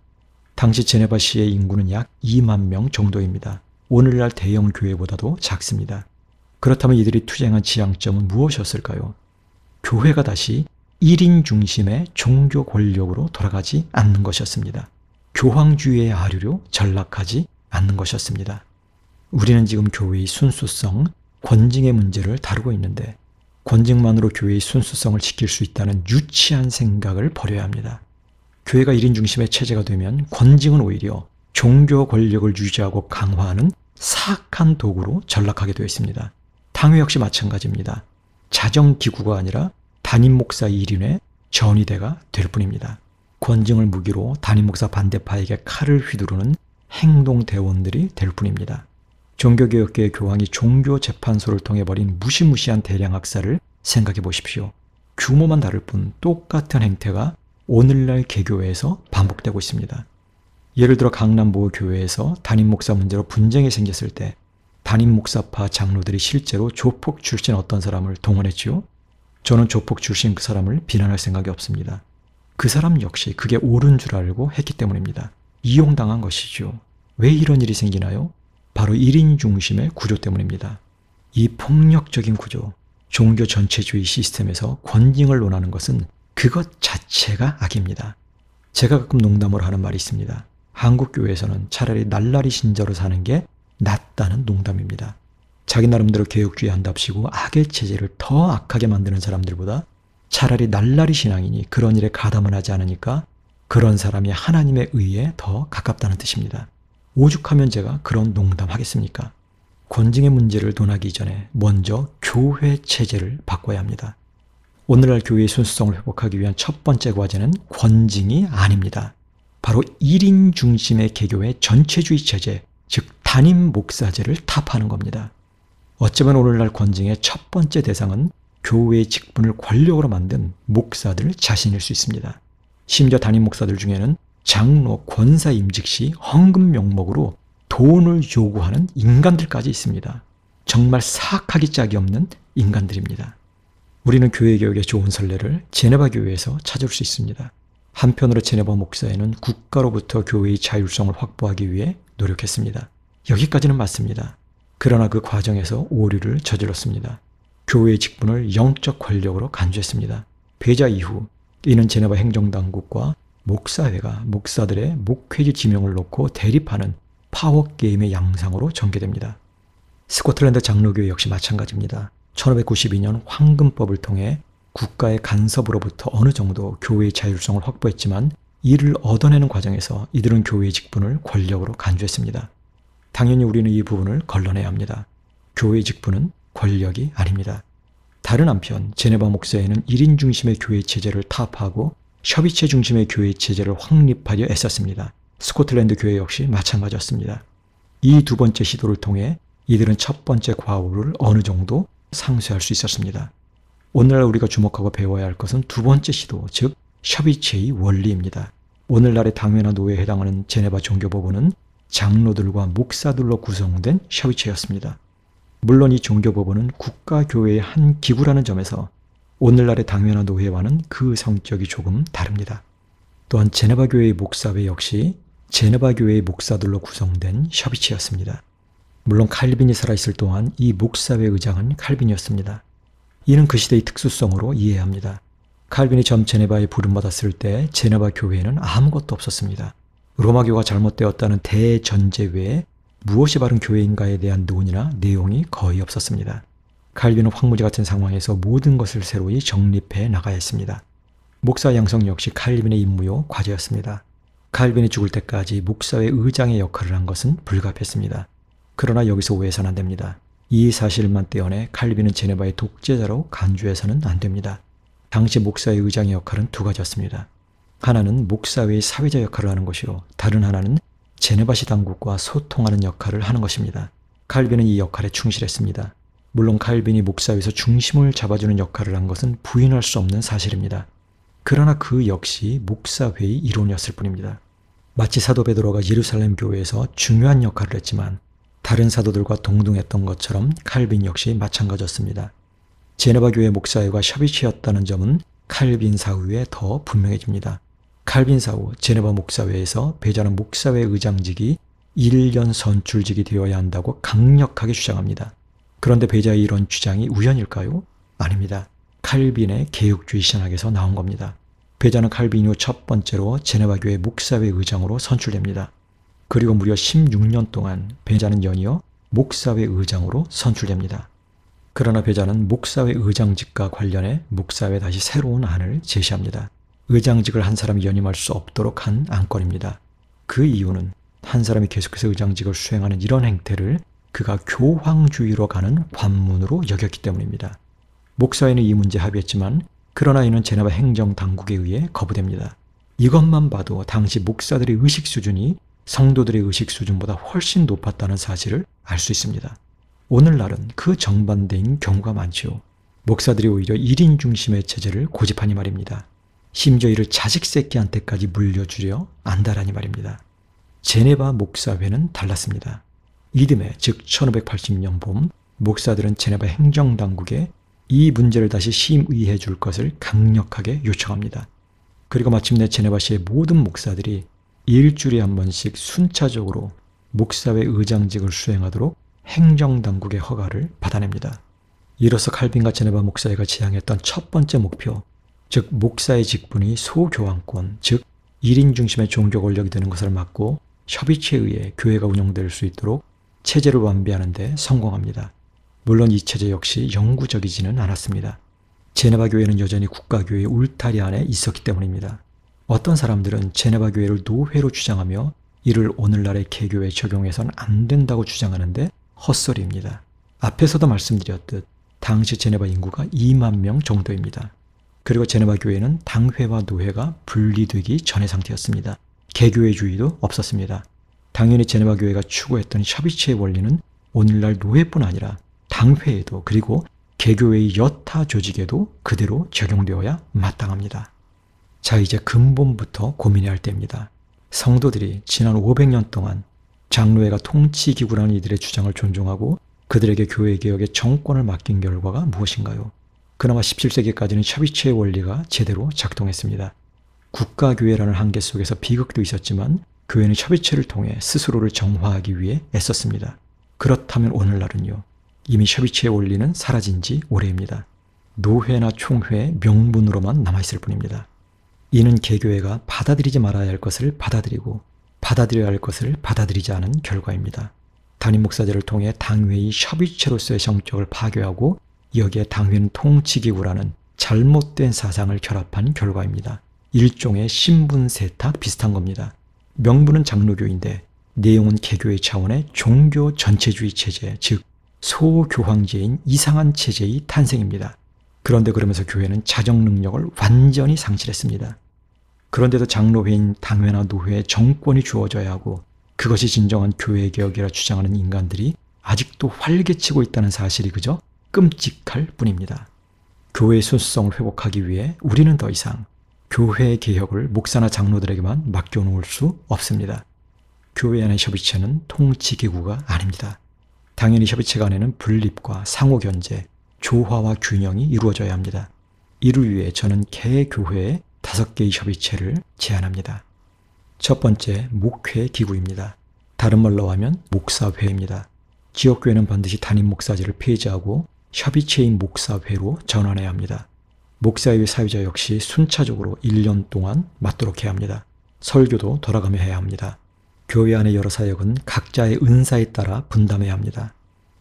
당시 제네바시의 인구는 약 2만 명 정도입니다. 오늘날 대형 교회보다도 작습니다. 그렇다면 이들이 투쟁한 지향점은 무엇이었을까요? 교회가 다시 1인 중심의 종교 권력으로 돌아가지 않는 것이었습니다. 교황주의의 아류로 전락하지 않는 것이었습니다. 우리는 지금 교회의 순수성, 권징의 문제를 다루고 있는데 권징만으로 교회의 순수성을 지킬 수 있다는 유치한 생각을 버려야 합니다. 교회가 1인 중심의 체제가 되면 권징은 오히려 종교 권력을 유지하고 강화하는 사악한 도구로 전락하게 되어 있습니다. 당회 역시 마찬가지입니다. 자정기구가 아니라 담임 목사 1인의 전위대가 될 뿐입니다. 권징을 무기로 담임 목사 반대파에게 칼을 휘두르는 행동대원들이 될 뿐입니다. 종교개혁계의 교황이 종교재판소를 통해 벌인 무시무시한 대량 학살을 생각해 보십시오. 규모만 다를 뿐 똑같은 행태가 오늘날 개교회에서 반복되고 있습니다. 예를 들어 강남 모 교회에서 담임 목사 문제로 분쟁이 생겼을 때 담임 목사파 장로들이 실제로 조폭 출신 어떤 사람을 동원했지요? 저는 조폭 출신 그 사람을 비난할 생각이 없습니다. 그 사람 역시 그게 옳은 줄 알고 했기 때문입니다. 이용당한 것이죠. 왜 이런 일이 생기나요? 바로 1인 중심의 구조 때문입니다. 이 폭력적인 구조, 종교 전체주의 시스템에서 권징을 논하는 것은 그것 자체가 악입니다. 제가 가끔 농담으로 하는 말이 있습니다. 한국 교회에서는 차라리 날라리 신자로 사는 게 낫다는 농담입니다. 자기 나름대로 개혁주의 한답시고 악의 체제를 더 악하게 만드는 사람들보다 차라리 날라리 신앙이니 그런 일에 가담을 하지 않으니까 그런 사람이 하나님에 의해 더 가깝다는 뜻입니다. 오죽하면 제가 그런 농담하겠습니까? 권징의 문제를 논하기 전에 먼저 교회 체제를 바꿔야 합니다. 오늘날 교회의 순수성을 회복하기 위한 첫 번째 과제는 권징이 아닙니다. 바로 1인 중심의 개교의 전체주의 체제, 즉 단임 목사제를 타파하는 겁니다. 어쩌면 오늘날 권징의 첫 번째 대상은 교회의 직분을 권력으로 만든 목사들 자신일 수 있습니다. 심지어 단임 목사들 중에는 장로, 권사 임직 시 헌금 명목으로 돈을 요구하는 인간들까지 있습니다. 정말 사악하기 짝이 없는 인간들입니다. 우리는 교회 개혁의 좋은 선례를 제네바 교회에서 찾을 수 있습니다. 한편으로 제네바 목사회는 국가로부터 교회의 자율성을 확보하기 위해 노력했습니다. 여기까지는 맞습니다. 그러나 그 과정에서 오류를 저질렀습니다. 교회의 직분을 영적 권력으로 간주했습니다. 배자 이후 이는 제네바 행정당국과 목사회가 목사들의 목회지 지명을 놓고 대립하는 파워게임의 양상으로 전개됩니다. 스코틀랜드 장로교회 역시 마찬가지입니다. 1592년 황금법을 통해 국가의 간섭으로부터 어느 정도 교회의 자율성을 확보했지만 이를 얻어내는 과정에서 이들은 교회의 직분을 권력으로 간주했습니다. 당연히 우리는 이 부분을 걸러내야 합니다. 교회의 직분은 권력이 아닙니다. 다른 한편 제네바 목사회는 1인 중심의 교회 체제를 타파하고 협의체 중심의 교회 체제를 확립하려 애썼습니다. 스코틀랜드 교회 역시 마찬가지였습니다. 이 두 번째 시도를 통해 이들은 첫 번째 과오를 어느 정도 상쇄할 수 있었습니다. 오늘날 우리가 주목하고 배워야 할 것은 두 번째 시도, 즉 협의체의 원리입니다. 오늘날의 당회나 노회에 해당하는 제네바 종교법원은 장로들과 목사들로 구성된 협의체였습니다. 물론 이 종교법원은 국가교회의 한 기구라는 점에서 오늘날의 당회나 노회와는 그 성격이 조금 다릅니다. 또한 제네바 교회의 목사회 역시 제네바 교회의 목사들로 구성된 협의체였습니다. 물론 칼빈이 살아있을 동안 이 목사회 의장은 칼빈이었습니다. 이는 그 시대의 특수성으로 이해해야 합니다. 칼빈이 전 제네바에 부름받았을 때 제네바 교회에는 아무것도 없었습니다. 로마교가 잘못되었다는 대전제 외에 무엇이 바른 교회인가에 대한 논의나 내용이 거의 없었습니다. 칼빈은 황무지 같은 상황에서 모든 것을 새로이 정립해 나가야 했습니다. 목사 양성 역시 칼빈의 임무요 과제였습니다. 칼빈이 죽을 때까지 목사회 의장의 역할을 한 것은 불가피했습니다. 그러나 여기서 오해해서는 안 됩니다. 이 사실만 떼어내 칼빈은 제네바의 독재자로 간주해서는 안 됩니다. 당시 목사의 의장의 역할은 두 가지였습니다. 하나는 목사회의 사회자 역할을 하는 것이요, 다른 하나는 제네바시 당국과 소통하는 역할을 하는 것입니다. 칼빈은 이 역할에 충실했습니다. 물론 칼빈이 목사회에서 중심을 잡아주는 역할을 한 것은 부인할 수 없는 사실입니다. 그러나 그 역시 목사회의 일원이었을 뿐입니다. 마치 사도 베드로가 예루살렘 교회에서 중요한 역할을 했지만 다른 사도들과 동등했던 것처럼 칼빈 역시 마찬가지였습니다. 제네바 교회 목사회가 협의체였다는 점은 칼빈 사후에 더 분명해집니다. 칼빈 사후 제네바 목사회에서 배자는 목사회 의장직이 1년 선출직이 되어야 한다고 강력하게 주장합니다. 그런데 배자의 이런 주장이 우연일까요? 아닙니다. 칼빈의 개혁주의 신학에서 나온 겁니다. 배자는 칼빈 이후 첫 번째로 제네바 교회 목사회 의장으로 선출됩니다. 그리고 무려 16년 동안 배자는 연이어 목사회 의장으로 선출됩니다. 그러나 배자는 목사회 의장직과 관련해 목사회에 다시 새로운 안을 제시합니다. 의장직을 한 사람이 연임할 수 없도록 한 안건입니다. 그 이유는 한 사람이 계속해서 의장직을 수행하는 이런 행태를 그가 교황주의로 가는 관문으로 여겼기 때문입니다. 목사회는 이 문제에 합의했지만 그러나 이는 제네바 행정당국에 의해 거부됩니다. 이것만 봐도 당시 목사들의 의식 수준이 성도들의 의식 수준보다 훨씬 높았다는 사실을 알 수 있습니다. 오늘날은 그 정반대인 경우가 많지요. 목사들이 오히려 1인 중심의 체제를 고집하니 말입니다. 심지어 이를 자식 새끼한테까지 물려주려 안다라니 말입니다. 제네바 목사회는 달랐습니다. 이듬해 즉 1580년 봄 목사들은 제네바 행정당국에 이 문제를 다시 심의해 줄 것을 강력하게 요청합니다. 그리고 마침내 제네바시의 모든 목사들이 일주일에 한 번씩 순차적으로 목사회 의장직을 수행하도록 행정당국의 허가를 받아냅니다. 이로써 칼빈과 제네바 목사회가 지향했던 첫 번째 목표, 즉 목사의 직분이 소교황권, 즉 1인 중심의 종교 권력이 되는 것을 막고 협의체에 의해 교회가 운영될 수 있도록 체제를 완비하는 데 성공합니다. 물론 이 체제 역시 영구적이지는 않았습니다. 제네바 교회는 여전히 국가교회의 울타리 안에 있었기 때문입니다. 어떤 사람들은 제네바 교회를 노회로 주장하며 이를 오늘날의 개교에 적용해서는 안 된다고 주장하는데 헛소리입니다. 앞에서도 말씀드렸듯 당시 제네바 인구가 2만 명 정도입니다. 그리고 제네바 교회는 당회와 노회가 분리되기 전의 상태였습니다. 개교회주의도 없었습니다. 당연히 제네바 교회가 추구했던 협의체의 원리는 오늘날 노회뿐 아니라 당회에도 그리고 개교회의 여타 조직에도 그대로 적용되어야 마땅합니다. 자, 이제 근본부터 고민해야 할 때입니다. 성도들이 지난 500년 동안 장로회가 통치기구라는 이들의 주장을 존중하고 그들에게 교회개혁의 정권을 맡긴 결과가 무엇인가요? 그나마 17세기까지는 협의체의 원리가 제대로 작동했습니다. 국가교회라는 한계 속에서 비극도 있었지만 교회는 협의체를 통해 스스로를 정화하기 위해 애썼습니다. 그렇다면 오늘날은요. 이미 협의체의 원리는 사라진 지 오래입니다. 노회나 총회의 명분으로만 남아있을 뿐입니다. 이는 개교회가 받아들이지 말아야 할 것을 받아들이고 받아들여야 할 것을 받아들이지 않은 결과입니다. 담임 목사제를 통해 당회의 협의체로서의 성격을 파괴하고 여기에 당회는 통치기구라는 잘못된 사상을 결합한 결과입니다. 일종의 신분 세탁 비슷한 겁니다. 명분은 장로교인데 내용은 개교의 차원의 종교 전체주의 체제, 즉 소교황제인 이상한 체제의 탄생입니다. 그런데 그러면서 교회는 자정 능력을 완전히 상실했습니다. 그런데도 장로회인 당회나 노회에 정권이 주어져야 하고 그것이 진정한 교회개혁이라 주장하는 인간들이 아직도 활개치고 있다는 사실이 그저 끔찍할 뿐입니다. 교회의 순수성을 회복하기 위해 우리는 더 이상 교회 개혁을 목사나 장로들에게만 맡겨놓을 수 없습니다. 교회 안의 협의체는 통치기구가 아닙니다. 당연히 협의체 간에는 분립과 상호견제, 조화와 균형이 이루어져야 합니다. 이를 위해 저는 개교회의 5개의 협의체를 제안합니다. 첫 번째, 목회기구입니다. 다른 말로 하면 목사회입니다. 지역교회는 반드시 담임 목사제를 폐지하고 협의체인 목사회로 전환해야 합니다. 목사회의 사회자 역시 순차적으로 1년 동안 맡도록 해야 합니다. 설교도 돌아가며 해야 합니다. 교회 안의 여러 사역은 각자의 은사에 따라 분담해야 합니다.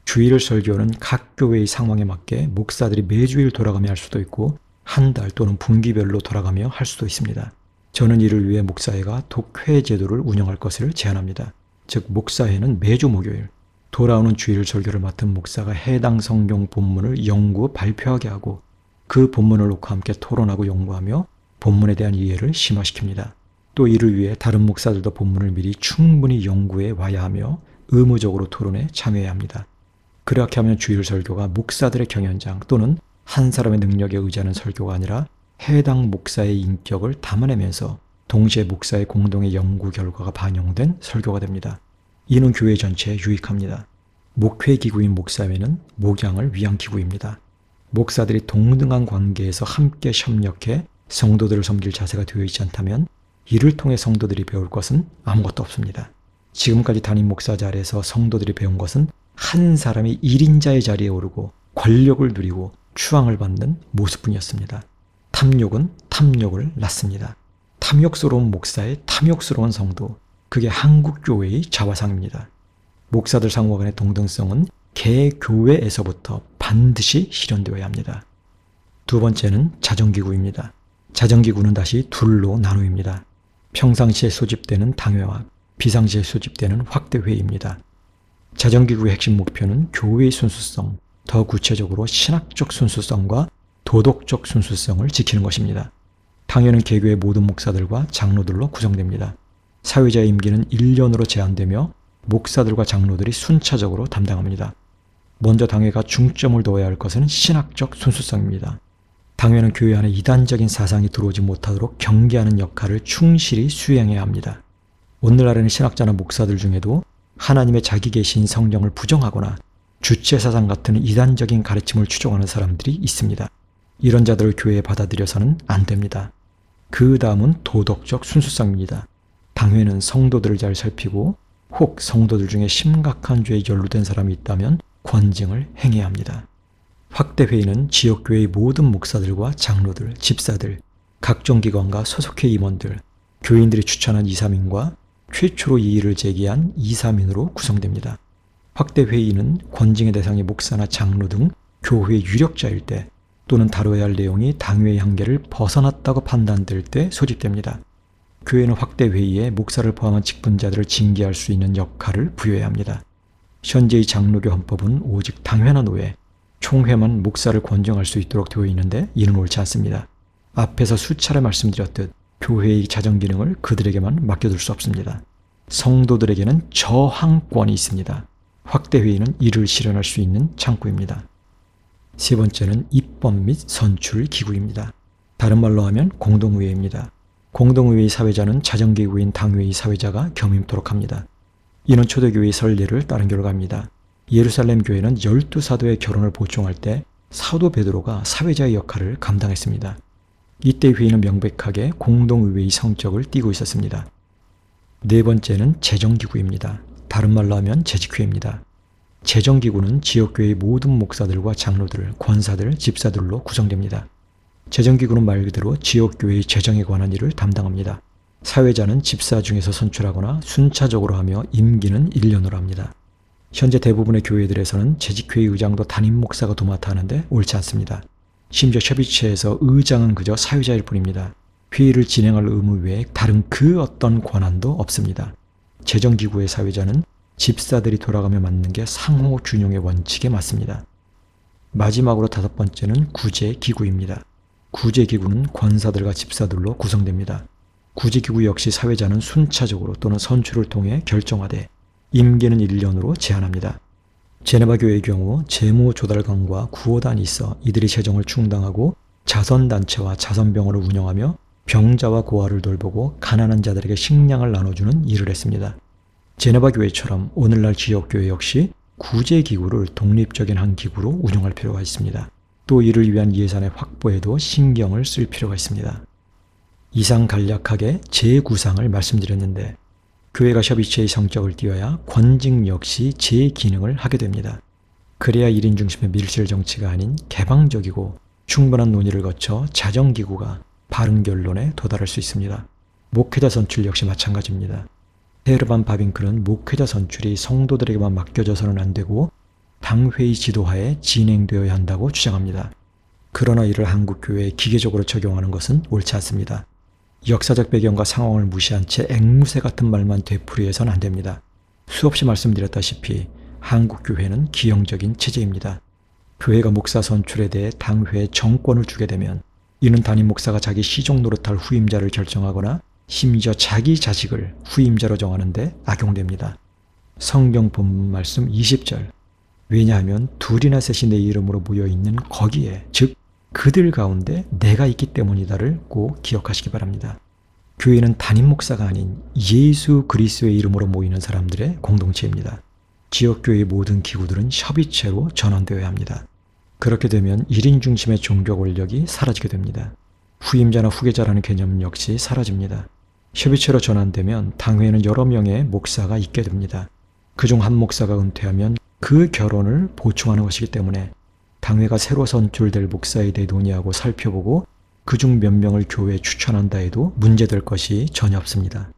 주일 설교는 각 교회의 상황에 맞게 목사들이 매주일 돌아가며 할 수도 있고 한 달 또는 분기별로 돌아가며 할 수도 있습니다. 저는 이를 위해 목사회가 독회 제도를 운영할 것을 제안합니다. 즉 목사회는 매주 목요일 돌아오는 주일 설교를 맡은 목사가 해당 성경 본문을 연구 발표하게 하고 그 본문을 놓고 함께 토론하고 연구하며 본문에 대한 이해를 심화시킵니다. 또 이를 위해 다른 목사들도 본문을 미리 충분히 연구해 와야 하며 의무적으로 토론에 참여해야 합니다. 그렇게 하면 주일 설교가 목사들의 경연장 또는 한 사람의 능력에 의지하는 설교가 아니라 해당 목사의 인격을 담아내면서 동시에 목사의 공동의 연구 결과가 반영된 설교가 됩니다. 이는 교회 전체에 유익합니다. 목회기구인 목사회는 목양을 위한 기구입니다. 목사들이 동등한 관계에서 함께 협력해 성도들을 섬길 자세가 되어 있지 않다면 이를 통해 성도들이 배울 것은 아무것도 없습니다. 지금까지 담임 목사 자리에서 성도들이 배운 것은 한 사람이 1인자의 자리에 오르고 권력을 누리고 추앙을 받는 모습뿐이었습니다. 탐욕은 탐욕을 낳습니다. 탐욕스러운 목사의 탐욕스러운 성도, 그게 한국교회의 자화상입니다. 목사들 상호 간의 동등성은 개교회에서부터 반드시 실현되어야 합니다. 두 번째는 자정기구입니다. 자정기구는 다시 둘로 나누입니다. 평상시에 소집되는 당회와 비상시에 소집되는 확대회의입니다. 자정기구의 핵심 목표는 교회의 순수성, 더 구체적으로 신학적 순수성과 도덕적 순수성을 지키는 것입니다. 당회는 개교의 모든 목사들과 장로들로 구성됩니다. 사회자의 임기는 1년으로 제한되며 목사들과 장로들이 순차적으로 담당합니다. 먼저 당회가 중점을 둬야 할 것은 신학적 순수성입니다. 당회는 교회 안에 이단적인 사상이 들어오지 못하도록 경계하는 역할을 충실히 수행해야 합니다. 오늘날에는 신학자나 목사들 중에도 하나님의 자기 계신 성령을 부정하거나 주체사상 같은 이단적인 가르침을 추종하는 사람들이 있습니다. 이런 자들을 교회에 받아들여서는 안 됩니다. 그 다음은 도덕적 순수성입니다. 당회는 성도들을 잘 살피고 혹 성도들 중에 심각한 죄에 연루된 사람이 있다면 권징을 행해야 합니다. 확대회의는 지역교회의 모든 목사들과 장로들, 집사들, 각종 기관과 소속회 임원들, 교인들이 추천한 2, 3인과 최초로 이의를 제기한 2, 3인으로 구성됩니다. 확대회의는 권징의 대상이 목사나 장로 등 교회의 유력자일 때 또는 다뤄야 할 내용이 당회의 한계를 벗어났다고 판단될 때 소집됩니다. 교회는 확대회의에 목사를 포함한 직분자들을 징계할 수 있는 역할을 부여해야 합니다. 현재의 장로교 헌법은 오직 당회나 노회, 총회만 목사를 권정할 수 있도록 되어 있는데 이는 옳지 않습니다. 앞에서 수차례 말씀드렸듯 교회의 자정 기능을 그들에게만 맡겨둘 수 없습니다. 성도들에게는 저항권이 있습니다. 확대회의는 이를 실현할 수 있는 창구입니다. 세 번째는 입법 및 선출 기구입니다. 다른 말로 하면 공동의회입니다. 공동의회의 사회자는 자정기구인 당회의 사회자가 겸임토록 합니다. 이는 초대교회의 선례를 따른 결과입니다. 예루살렘 교회는 12사도의 결혼을 보충할 때 사도 베드로가 사회자의 역할을 감당했습니다. 이때 회의는 명백하게 공동의회의 성격을 띠고 있었습니다. 네 번째는 재정기구입니다. 다른 말로 하면 재직회입니다. 재정기구는 지역교회의 모든 목사들과 장로들, 권사들, 집사들로 구성됩니다. 재정기구는 말 그대로 지역교회의 재정에 관한 일을 담당합니다. 사회자는 집사 중에서 선출하거나 순차적으로 하며 임기는 1년으로 합니다. 현재 대부분의 교회들에서는 재직회의 의장도 담임 목사가 도맡아 하는데 옳지 않습니다. 심지어 협의체에서 의장은 그저 사회자일 뿐입니다. 회의를 진행할 의무 외에 다른 그 어떤 권한도 없습니다. 재정기구의 사회자는 집사들이 돌아가며 맡는 게 상호균용의 원칙에 맞습니다. 마지막으로 다섯 번째는 구제기구입니다. 구제기구는 권사들과 집사들로 구성됩니다. 구제기구 역시 사회자는 순차적으로 또는 선출을 통해 결정하되 임기는 1년으로 제한합니다. 제네바 교회의 경우 재무조달관과 구호단이 있어 이들이 재정을 충당하고 자선단체와 자선병원을 운영하며 병자와 고아를 돌보고 가난한 자들에게 식량을 나눠주는 일을 했습니다. 제네바 교회처럼 오늘날 지역교회 역시 구제기구를 독립적인 한 기구로 운영할 필요가 있습니다. 또 이를 위한 예산의 확보에도 신경을 쓸 필요가 있습니다. 이상 간략하게 제9상을 말씀드렸는데 교회가 협의체의 성격을 띄어야 권징 역시 제 기능을 하게 됩니다. 그래야 1인 중심의 밀실 정치가 아닌 개방적이고 충분한 논의를 거쳐 자정기구가 바른 결론에 도달할 수 있습니다. 목회자 선출 역시 마찬가지입니다. 헤르반 바빙크는 목회자 선출이 성도들에게만 맡겨져서는 안 되고 당회의 지도하에 진행되어야 한다고 주장합니다. 그러나 이를 한국교회에 기계적으로 적용하는 것은 옳지 않습니다. 역사적 배경과 상황을 무시한 채 앵무새 같은 말만 되풀이해서는 안 됩니다. 수없이 말씀드렸다시피 한국교회는 기형적인 체제입니다. 교회가 목사 선출에 대해 당회에 정권을 주게 되면 이는 담임 목사가 자기 시종 노릇할 후임자를 결정하거나 심지어 자기 자식을 후임자로 정하는데 악용됩니다. 성경 본문 말씀 20절 왜냐하면 둘이나 셋이 내 이름으로 모여있는 거기에 즉 그들 가운데 내가 있기 때문이다를 꼭 기억하시기 바랍니다. 교회는 담임 목사가 아닌 예수 그리스도의 이름으로 모이는 사람들의 공동체입니다. 지역교회의 모든 기구들은 협의체로 전환되어야 합니다. 그렇게 되면 1인 중심의 종교 권력이 사라지게 됩니다. 후임자나 후계자라는 개념 역시 사라집니다. 협의체로 전환되면 당회에는 여러 명의 목사가 있게 됩니다. 그중 한 목사가 은퇴하면 그 결혼을 보충하는 것이기 때문에 당회가 새로 선출될 목사에 대해 논의하고 살펴보고 그중 몇 명을 교회에 추천한다 해도 문제될 것이 전혀 없습니다.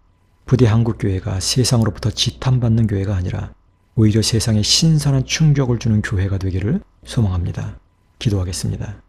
부디 한국교회가 세상으로부터 지탄받는 교회가 아니라 오히려 세상에 신선한 충격을 주는 교회가 되기를 소망합니다. 기도하겠습니다.